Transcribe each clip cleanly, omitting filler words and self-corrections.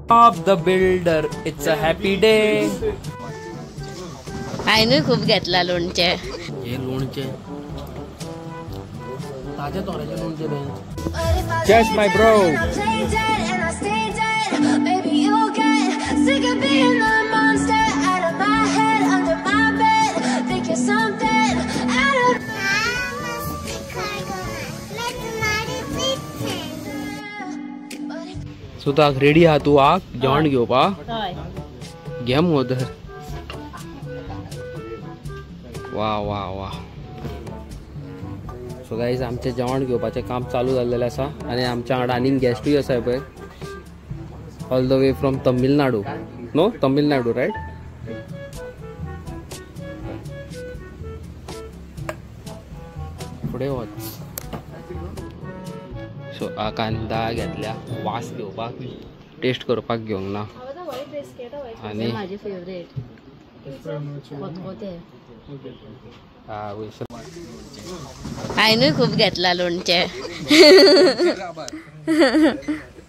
Bob the Builder, it's a happy day. आईनूय खूप घेतला लोणचे. हे लोणचे ताज्या तोराचे लोणचे दे. Just my bro. सुताक रेडी आहा तू आक जेवण घेवपाक? घे मग तर. वा वा वा. सो गाईज आमचे जेवण घेवपाचें काम चालू जाल्लेलें आसा आनी आमच्या वांगडा आनीक गेस्टूय आसाय पळय all the way from Tamil Nadu. No Tamil Nadu right? फुडें वच. सो कांदा घेतल्या वास घेवपाक टेस्ट करपाक घेवंक ना आनी माझे फेवरेट आईनूय खूप घेतला लोणचे.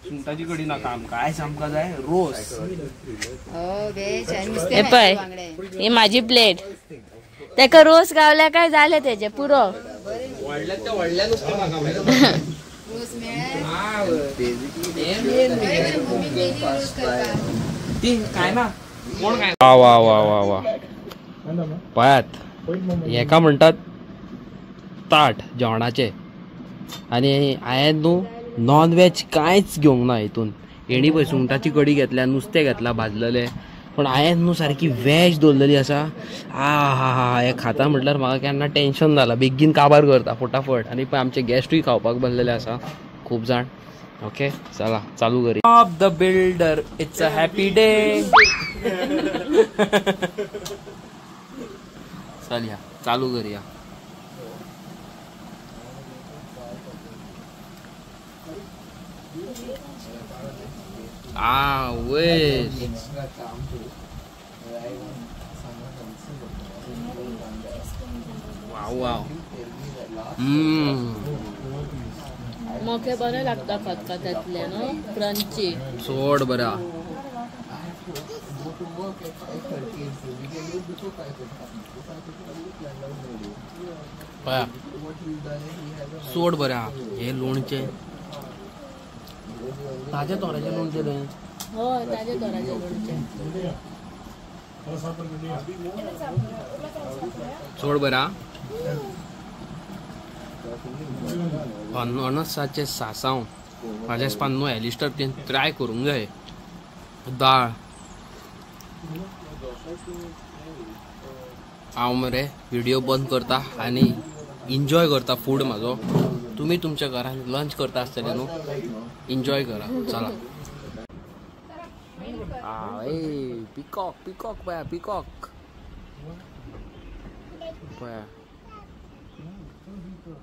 सुंगटाची कडी नाका आमकां आयज आमकां जाय रोस. हे पळय ही माझी प्लेट. तेका रोस गावल्या काय जाले तेजे पुरो. व्हडल्यात व्हडल्या नुस्तें नाका ती काय ना कोण काय. वा वा वा वा वा पळयात हेका म्हणटात ताट जेवणाचे आनी हांवें न्हू नॉन वेज कांयच घेवंक ना हितून. हेणी पळय सुंगटाची कडी घेतल्या नुस्तें घेतला भाजलेलें पण हांवें न्हू सारकी वेज दवरलेली आसा. हा हा हा हे खाता म्हटल्यार म्हाका केन्ना टेन्शन जालां बेगीन काबार करता फटाफट. आनी पळय आमचे गेस्टूय खावपाक बसलेले आसा खूब जाण. ओके चला चालू करी. Bob the Builder, it's a happy day. चल या चालू करूया. वय वाव वाव. मोके बरे लागता खतखत्यातले न्हू क्रंची. सोड बरा. सोड बरा. हे लोणचे ताज्या तोराचे लोणचे दे. हो ताज्या तोराचे लोणचे. सोड बरा. अनसाचे सासांव म्हाज्या स्पान न्हू एलिस्टर तें ट्राय करूंक जाय. दाळ हांव मरे व्हिडिओ बंद करता आनी एन्जॉय करता फूड म्हाजो. तुमी तुमच्या घरान लंच करता आसतले न्हू एन्जॉय करा. चला. पिकॉक पिकॉक पळया पिकॉक पळया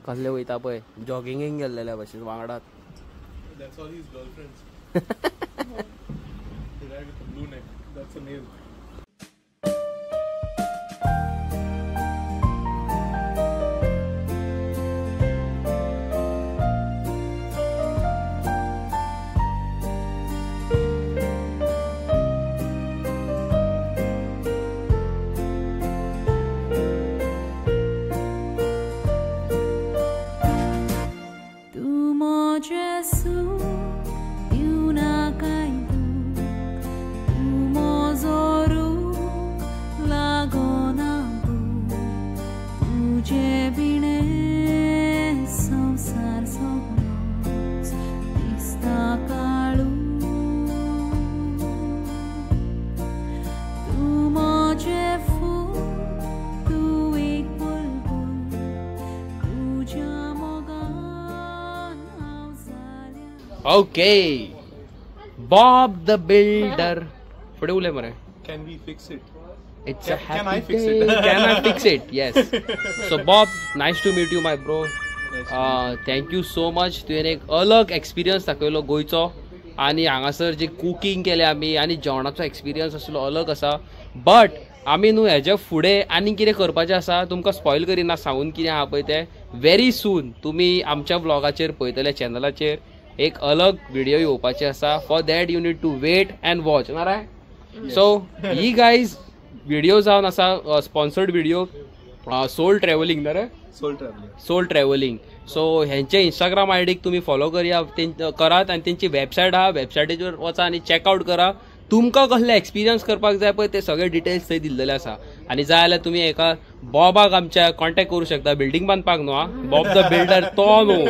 कसले वयता पळय जॉगिंगेक गेल्लेल्या भशेन वांगडात. That's all his girlfriends. The guy with the blue neck, that's a male. Okay, Bob the Builder. पुढे उले मरे. Can we fix it? It's a happy Can I fix day. it? Can I fix it? Yes. So Bob, nice to meet you, my bro. Thank you so much. तुवें एक अलग experience दाखयलो गोंयचो आनी हांगासर जे कुकिंग केले आमी आनी जेवणाचो एक्सपिरियन्स आसलो अलग आसा. बट आमी न्हू हेजे फुडें आनी कितें करपाचें आसा तुमकां स्पॉयल करिना सांगून कितें आहा पळय तें व्हेरी सून तुमी आमच्या ब्लॉगाचेर पळयतले चॅनलाचेर एक अलग व्हिडिओ येवपाची आसा. For that you need to wait and watch नाराय. सो ही गायज व्हिडिओ जावन आसा स्पॉन्सर्ड व्हिडिओ सोल ट्रॅव्हलिंग ना रे. Soul travelling. सो ह्यांचे इंस्टाग्राम आयडीक तुम्ही फॉलो करात आणि त्यांची वेबसायट आहा, वेबसायटीचेर वचा आणि चेकआउट करा. तुमकां कसले एक्सपिरियन्स करपाक जाय पळय ते सगळे डिटेल्स थंय दिल्लेले आसा. आणि जाय जाल्यार तुमी एका बॉबाक आमच्या कॉन्टॅक्ट करू शकता. बिल्डींग बांदपाक न्हू हा, बॉब द बिल्डर तो न्हू,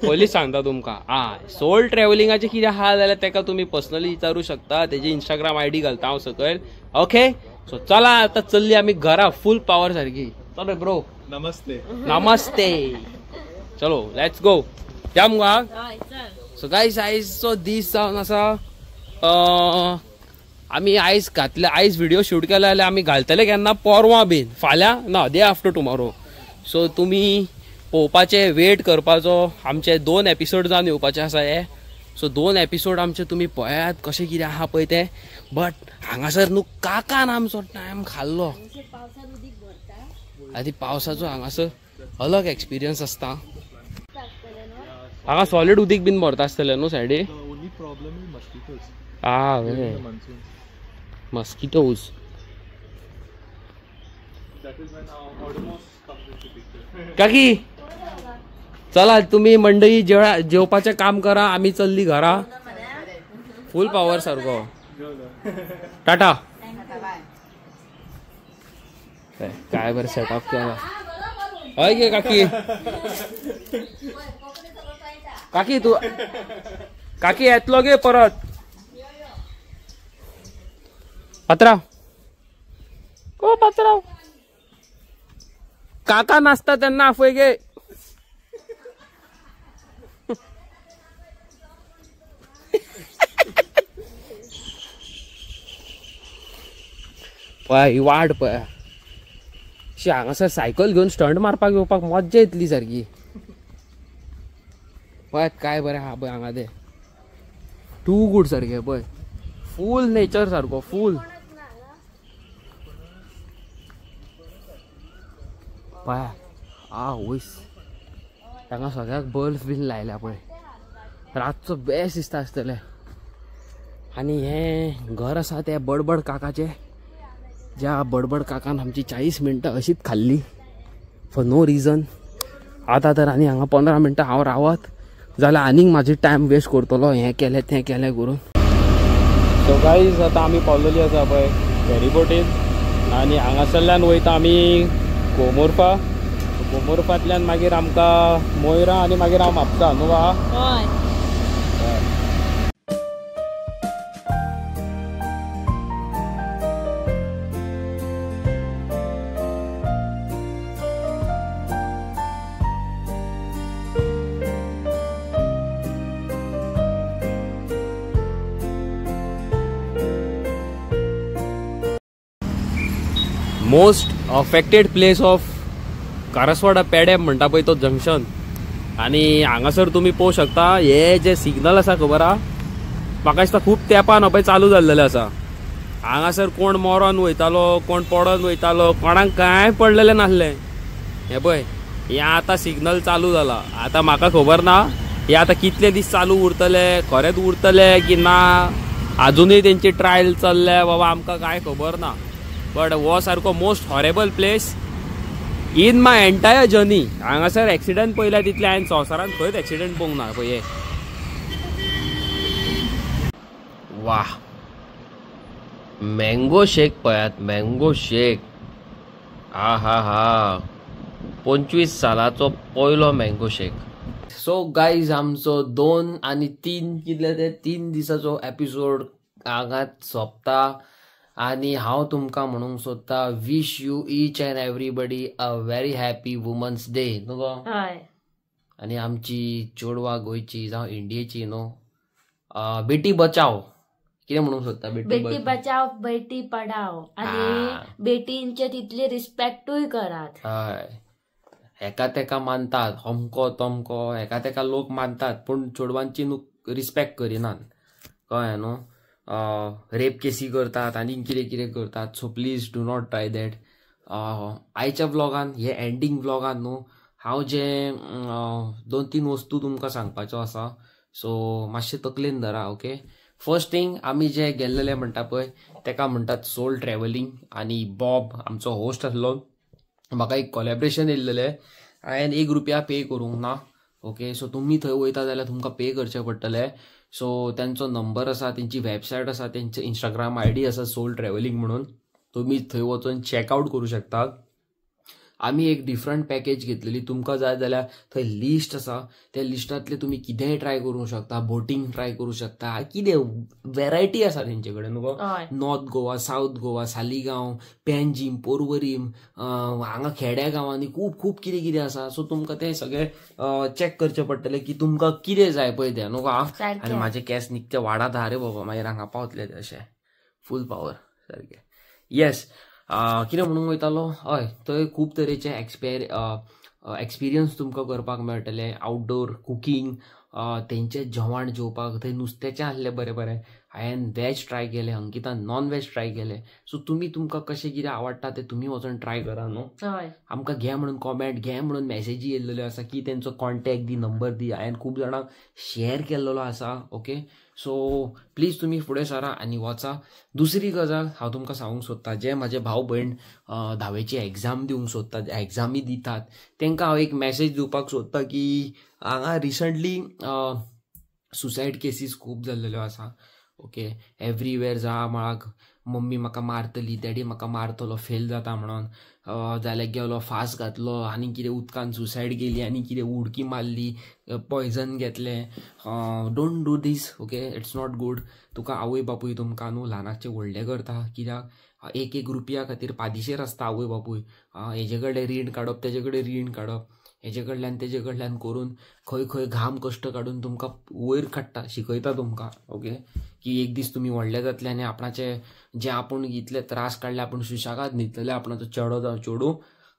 पयलींच सांगता तुमकां. सोल ट्रॅव्हलिंगाचें कितें आहा जाल्यार ताका तुमी पर्सनली विचारूं शकता. तेजी इंस्टाग्राम आयडी घालता हांव सकयल. ओके. सो चला आता चल्ली आमी घरा फुल पावर सारकी. चल ब्रो. नमस्ते. चलो लेट्स गो. या मुगा. सो गायज आयजचो दीस जावन आसा आमी आयज व्हिडिओ शूट केला जाल्यार आमी घालतले केन्ना परवां बीन, फाल्यां ना, डे आफ्टर टुमॉरो. सो तुमी पळोवपाचे, वेट करपाचो. आमचे 2 एपिसोड जावन येवपाचे आसा हे. सो 2 एपिसोड आमचे तुमी पळयात कशें कितें आहा पळय ते. बट हांगासर न्हू काकान आमचो टायम खाल्लो. आनी पावसाचो हांगासर अलग एक्सपिरियन्स आसता. हांगा सॉलिड उदीक बीन भरता आसतलें न्हू सायडी. मस्किटोज. काकी चला तुम्ही मंडळी जेवपाचें काम करा. आमी चल्ली घरा फुल पावर सारको. टाटा. काय बरं सेटअप केला. हय गे काकी. काकी तू काकी येतलो गे परत. पात्राव. ओ पात्राव. काका नाचता तेन्ना आफय गे. पळय ही वाट पळय. हांगासर सायकल घेवन स्टंट मारपाक येवपाक मज्जा येतली सारकी. पळय काय बरें आहा पळय हांगा ते. टू गूड सारखे पळय. फूल नेचर सारको फूल. पळय वयस हांगा सगळ्याक बल्ब बीन लायल्या पळय. रातचो बेस्ट दिसता आसतलें. आनी हें घर आसा ते बडबड काकाचें. ज्या बडबड काकान आमची 40 मिनटां अशीच खाल्ली फॉर नो रिजन. आतां तर आनी हांगा 15 मिनटां हांव रावत जाल्यार आनीक म्हाजी टायम वेस्ट करतलो हें केलें तें केलें करून. सो गायज आतां आमी पावलेली आसा पळय फेरीबोटीन. आनी हांगासरल्यान वयता आमी कोमोरपा. कोमोरपांतल्यान मागीर आमकां मोयरा आनी मागीर हांव म्हापसा न्हू आहा. Most affected place of Karaswada Peddem म्हणटा पळय तो जंक्शन. आनी हांगासर तुमी पळोवंक शकता हे जे सिग्नल आसा खबर आहा म्हाका दिसता खूब तेंपान पळय चालू जाल्लेले आसा. हांगासर कोण मरोन वयतालो, कोण पडोन वयतालो, कोणाक कांय पडलेलें नासलें. हे पळय हे आतां सिग्नल चालू जाला. आतां म्हाका खबर ना हे आतां कितले दीस चालू उरतले, खरेंच उरतले की ना, अजुनूय तेंची ट्रायल चल्ले बाबा आमकां कांय खबर ना. बट हो सारको most horrible place in my entire journey. हांगासर एक्सिडंट पयल्या तितले हांवें संवसारांत खंयच एक्सिडंट पळोवंक ना पळय. वा मँगो शेक पळयात. मँगो शेक हा हा हा 25 सालाचो पयलो मँगो शेक. सो गायज आमचो 2 आनी 3 कितले ते 3 दिसाचो एपिसोड हांगाच सोंपता. आनी हांव तुमकां म्हणूंक सोदता wish you each and everybody a very happy women's day न्हू गो. आनी आमची चेडवां गोंयची जावं इंडियेची न्हू बेटी बचाव कितें म्हणूंक सोदता. बेटी बचाव बेटी पढाव आनी बेटींचे तितली रिस्पेक्टूय करात. हय हेका तेका मानतात अमको तमको हेका तेका लोक मानतात पूण चेडवांची न्हू रिस्पेक्ट करिनात कळ्ळें न्हू. रेप केसी करतात आनी कितें कितें करतात. So please do not try that. आयच्या व्लॉगान हे एंडींग व्लॉगान न्हू हांव जे 2-3 वस्तू तुमकां सांगपाच्यो आसा सो मातशें तकलेन धरा. ओके, फर्स्ट थिंग आमी जे गेल्लेले म्हणटा पळय तेका म्हणटात सोल ट्रॅव्हलिंग. आनी बॉब आमचो होस्ट आसलो, म्हाका एक कोलॅबरेशन येयल्लेलें, हांवें ₹1 पे करूंक ना. ओके, सो तुमी थंय वयता जाल्यार तुमकां पे करचें पडटलें. सो त्यांचो नंबर आसा, तेंची वेबसायट आसा, तेंचे इंस्टाग्राम ID आसा सोल ट्रॅव्हलिंग म्हणून, तुमी थंय वचून चॅकआउट करूं शकतात. आमी एक डिफरंट पॅकेज घेतलेली. तुमकां जाय जाल्यार थंय लिस्ट आसा, त्या लिस्टांतले तुमी कितेंय ट्राय करूंक शकता, बोटींग ट्राय करूंक शकता, कितें वेरायटी आसा तेंचे कडेन न्हू. नॉर्थ गोवा, साऊथ गोवा, सालिगांव, पेंजीम, पोरवरीम, हांगा खेड्या गांवांनी खूब खूब कितें कितें आसा. सो तुमकां तें सगळें चॅक करचें पडटलें की तुमकां कितें जाय पळय तें न्हू. आनी म्हाजे केस निकते वाडत आहा रे बाबा, मागीर हांगा पावतले ते अशें फूल पावर सारकें. येस, कितें म्हणूंक वयतालो, हय थंय खूब तरेचे एक्सपिरियन्स तुमकां करपाक मेळटले. आउटडोर कुकींग, तेंचें जेवण जेवपाक, थंय नुस्त्याचें आसलें बरें बरें. हांवें वॅज ट्राय केलें, अंकितान नॉन वॅज ट्राय केलें. सो तुमकां कशें कितें आवडटा तें तुमी वचून ट्राय करा न्हू. आमकां घे म्हणून कॉमेंट, घे म्हणून मॅसेजी येयल्ल्यो आसा की तेंचो कॉन्टॅक्ट दी, नंबर दी. हांवें खूब जाणांक शेअर केल्लो आसा. ओके, सो प्लीज तुमी फुडें सरा आनी वचा. दुसरी गजाल हांव तुमकां सांगूंक सोदतां, जे म्हाजे भाव भयण 10वीची एग्जाम दिवंक सोदतात, एग्जामी दितात, तांकां हांव एक मॅसेज दिवपाक सोदतां की हांगा रिसंटली सुसायड केसीस खूब जाल्लेल्यो आसा. ओके, एवरीवेर जा म्हळ्यार मम्मी म्हाका मारतली, डॅडी म्हाका मारतलो फेल जाता म्हणून, जाल्यार गेलो फास्ट घातलो आनी कितें उदकान सुसायड केली, आनी कितें उडकी मारली, पॉयझन घेतलें. Don't do this. Okay, it's not good. तुका आवय बापूय तुमकां न्हू ल्हानाचे व्हडले करता. कित्याक ₹1 खातीर पादेशीर आसता आवय बापूय. हेजे कडेन रीण काडप, तेजे कडेन रीण काडप, हेजे कडल्यान तेजे कडल्यान करून खंय खंय घाम कश्ट काडून तुमकां वयर काडटा, शिकयता तुमकां. ओके, की एक दीस तुमी व्हडले जातले आनी आपणाचे जे आपूण इतले त्रास काडले, आपूण सुशेगाद न्हिदतले, आपणाचो चेडो जावं चेडूं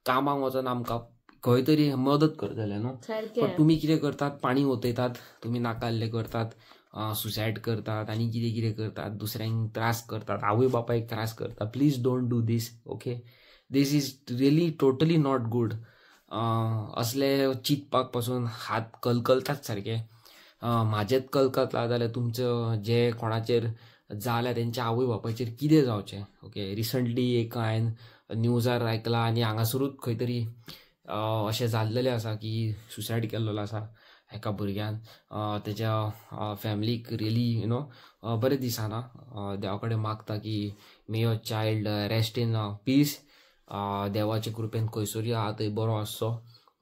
कामाक वचून आमकां खंय तरी मदत करतले न्हू. पण तुमी कितें करतात, पाणी ओतयतात, तुमी नाकाल्ले करतात, सुसायड करतात, आनी कितें कितें करतात, दुसऱ्यांक त्रास करतात, आवय बापायक त्रास करतात. Please don't do this. Okay, this is really totally not good. असले चिंतपाक पासून हात कलकलतात सारके. म्हाजेच कलकलता जाल्यार तुमचं जे कोणाचेर जाल्यार तेंच्या आवय बापायचेर कितें जावचें. ओके, रिसंटली एक हांवें न्यूजार आयकलां आनी हांगासरूच खंय तरी अशें जाल्लेलें आसा की सुसायड केल्लो आसा एका भुरग्यान. तेज्या फॅमिलीक रियली बरें दिसना. देवा कडेन मागता की may your child rest in peace. देवाचे कृपेन खंयसरूय आहा थंय बरो आसचो.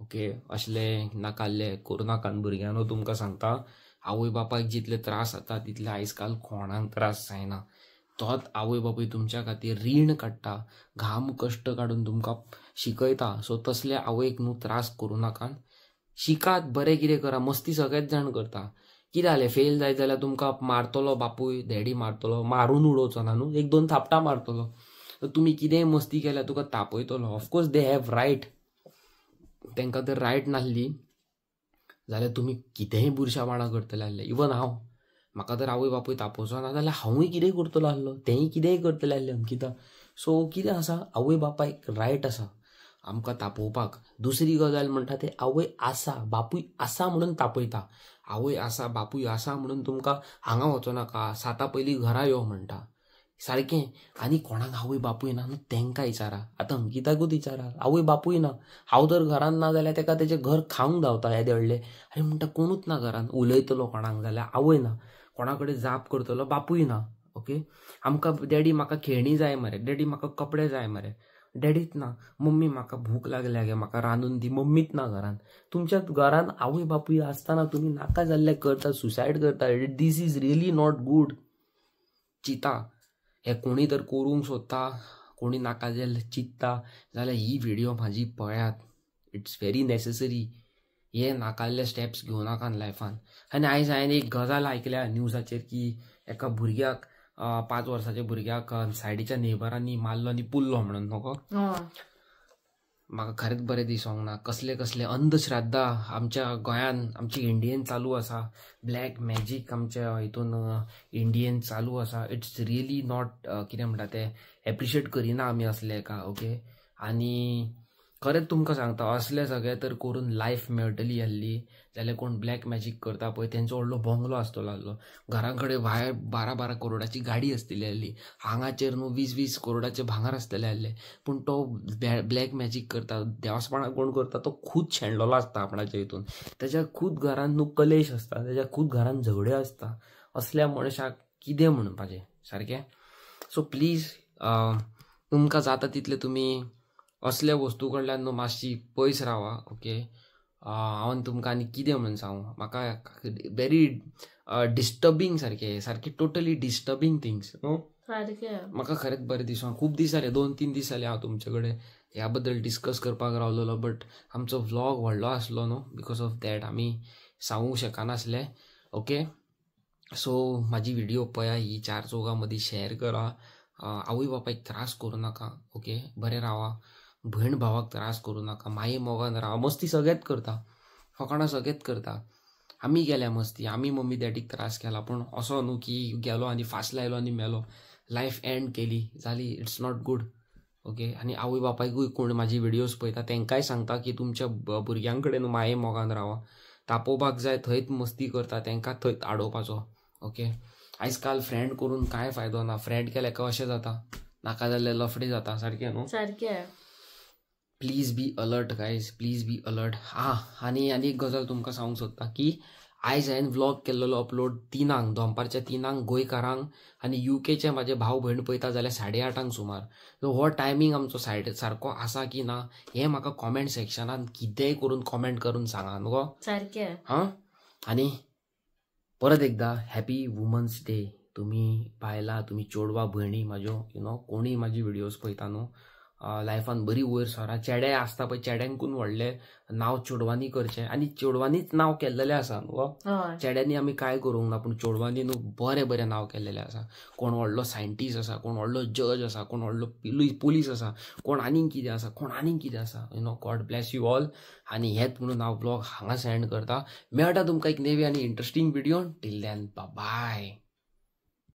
ओके, असले नाकाल्ले करूं नाकात भुरग्यांनो. तुमकां सांगता, आवय बापायक जितले त्रास जाता तितले आयज काल कोणाक त्रास जायना. तोच आवय बापूय तुमच्या खातीर रीण काडटा, घाम कश्ट काडून तुमकां शिकयता. सो तसल्या आवयक न्हू त्रास करूं नाकात. शिकात, बरें कितें करा, मस्ती सगळेच जाण करता. कितें जालें, फेल जायत जाल्यार तुमकां मारतलो बापूय, डॅडी मारतलो, मारून उडोवचो ना न्हू, 1-2 थापटां मारतलो. तुमी कितेंय मस्ती केल्यार तुका तापयतलो. Of course they have right. तांकां तर रायट नासली जाल्यार तुमी कितेंय बुरशापणां करतले आसले. इवन हांव, म्हाका तर आवय बापूय तापोवचो ना जाल्यार हांवूय कितेंय करतलो आसलो, तेंय कितेंय करतले आसले अंकिता. सो कितें आसा, आवय बापायक रायट आसा आमकां तापोवपाक. दुसरी गजाल म्हणटा ते आवय आसा, बापूय आसा म्हणून तापयता. आवय आसा, बापूय आसा म्हणून तुमकां हांगा वचो नाका, 7 पयलीं घरा यो म्हणटा. सारकें. आनी कोणाक आवय बापूय ना न्हू तेंकां विचारा. आतां अंकिताकूच विचारा, आवय बापूय ना. हांव जर घरान ना जाल्यार तेका तेजें घर खावंक धांवता येदे व्हडले. अरे म्हणटा कोणूच ना घरान, उलयतलो कोणाक जाल्यार आवय ना, कोणा कडेन जाप करतलो बापूय ना. ओके, आमकां डॅडी म्हाका खेळणी जाय मरे, डॅडी म्हाका कपडे जाय मरे, डॅडीच ना. मम्मी म्हाका भूक लागल्या गे, म्हाका रांदून दी, मम्मीच ना घरान. तुमच्या घरान आवय बापूय आसतना तुमी नाका जाल्ले करता, सुसायड करता. This is really not good. चिता, हे कोणी तर करूंक सोदता, कोणी नाका जाल्ले चिंतता जाल्यार ही व्हिडिओ म्हाजी पळयात. It's very necessary. हे नाकाल्ले स्टेप्स घेवं नाकात लायफान. आनी आयज हांवें एक गजाल आयकल्या न्यूजाचेर की एका भुरग्याक 5 वर्साच्या भुरग्याक सायडीच्या नेबरांनी मारलो आनी पुल्लो म्हणून. नको, म्हाका खरेंच बरें दिसोंक ना. कसले कसले अंधश्रद्धा आमच्या गोंयान, आमच्या इंडियेन चालू आसा. ब्लॅक मॅजीक आमच्या हितून इंडियेन चालू आसा. इट्स रियली नॉट कितें म्हणटा ते एप्रिशिएट करिना आमी असले एका. ओके, आनी खरेंच तुमकां सांगता असले सगळे तर करून लायफ मेळटली हल्ली. जाल्यार कोण ब्लॅक मॅजीक करता पळय तेंचो व्हडलो बंगलो आसतलो आहलो, घरा कडेन भायर 12-12 करोडाची गाडी आसतली आहली, हांगाचेर न्हू 20-20 करोडाचे भांगर आसतले आहले. पूण तो ब्लॅक मॅजीक करता, देवासपणां कोण करता तो खूद शेणलेलो आसता आपणाच्या हितून. तेज्या खूद घरान न्हू कलेश आसता, तेज्या खूद घरान झगड्यो आसता. असल्या मनशाक कितें म्हणपाचें सारकें. सो प्लीज तुमकां जाता तितले तुमी असल्या वस्तू कडल्यान न्हू मातशी पयस रावा. ओके, हांव तुमकां आनी कितें म्हणून सांगू, म्हाका व्हेरी डिस्टर्बींग सारकी टोटली डिस्टर्बींग थिंग्स न्हू. म्हाका खरेंच बरें दिसना. खूब दीस जाले, 2-3 दीस जाले हांव तुमचे कडेन ह्या बद्दल डिस्कस करपाक रावलेलो. बट आमचो व्लॉग व्हडलो आसलो न्हू, बिकॉज ऑफ दॅट आमी सांगूंक शकनासले. ओके, सो म्हाजी व्हिडिओ पळया, ही 4 चौगां मदीं शेअर करा. आवय बापायक त्रास करूं नाका. ओके, बरें रावा. भयण भावाक त्रास करूं नाका. माये मोगान रावा. मस्ती सगळेच करता, फकाणां सगळेच करता. आमी गेल्या मस्ती, आमी मम्मी डॅडीक त्रास केला, पूण असो न्हू की गेलो आनी फास्ट लायलो आनी मेलो. लायफ एंड केली जाली. It's not good. ओके, आनी आवय बापायकूय कोण म्हाजी व्हिडियोज पळयता तेंकाय सांगता की तुमच्या भुरग्यां कडेन माये मोगान रावा. तापोवपाक जाय थंयच मस्ती करता, तेंकां थंयच आडोवपाचो. ओके, आयज काल फ्रेंड करून कांय फायदो ना. फ्रेंड केल्यार कशें जाता, नाका जाल्यार लफडे जाता. सारकें न्हू. सारकें. Please be alert guys, please be alert. आनी एक गजाल तुमकां सांगूंक सोदता की आयज हांवें व्लॉग केल्लो अपलोड 3 दनपारच्या 3 गोंयकारांक, आनी युकेचे म्हाजे भाव भयण पळयता जाल्यार 8:30 सुमार. सो हो टायमींग आमचो सारको आसा की ना हें म्हाका कॉमेंट सेक्शनान कितेंय करून कॉमेंट करून सांगा न्हू. सारकें. आनी परत एकदा हॅपी वुमन्स डे. तुमी बायला, तुमी चेडवा भयणी म्हाज्यो कोणीय म्हाजी व्हिडियोज पळयता न्हू, लायफान बरी वयर सरा. चेडे आसता पळय, चेड्यांकून व्हडले नांव चेडवांनी करचें, आनी चेडवांनीच नांव केल्लेलें आसा न्हू. चेड्यांनी आमी कांय करूंक ना, पूण चेडवांनी न्हू बरें नांव केल्लेलें आसा. कोण व्हडलो सायंटिस्ट आसा, कोण व्हडलो जज आसा, कोण व्हडलो पुलीस आसा, कोण आनीक कितें आसा. God bless you all. आनी हेच म्हणून हांव ब्लॉग हांगा सेंड करता. मेळटा तुमकां एक नेवी आनी interesting video. Till then bye.